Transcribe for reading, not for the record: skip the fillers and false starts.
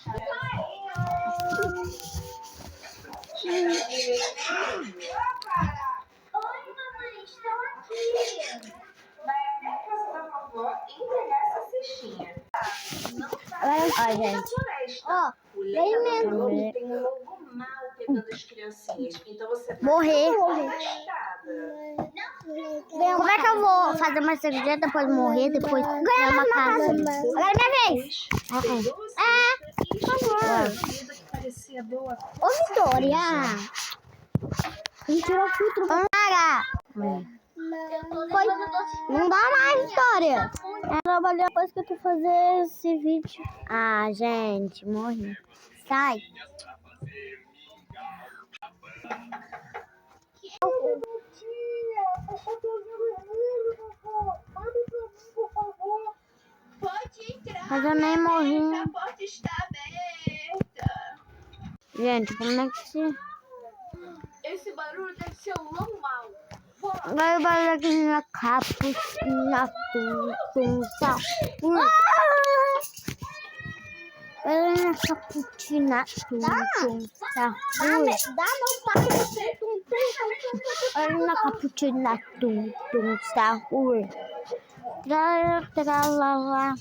Oi, mamãe, estou aqui. Vai até a casa da vovó entregar essa cestinha. Ó, gente. Ó, Vem mesmo. Tem um lobo mau pegando as criancinhas. Então você tá morrer. assustada. Como é que eu vou fazer uma cirurgia depois de morrer, depois ganhar uma casa? Agora é minha vez. Por favor. Que parecia boa. Ô, Vitória. Me tirou o filtro. Para. Não dá mais, Vitória. Eu trabalhei depois que eu tô fazer esse vídeo. Ah, gente, morri. Sai. Pode entrar. Mas eu nem morri. A porta está aberta. Gente, como é que se... Esse barulho deve ser um lobo mau. Vai aqui na capucina, tum, sal. Vai na capucina, tum, sal. Dá meu pai. Vai na capucina, tum, sal. Tra, tra, la, la.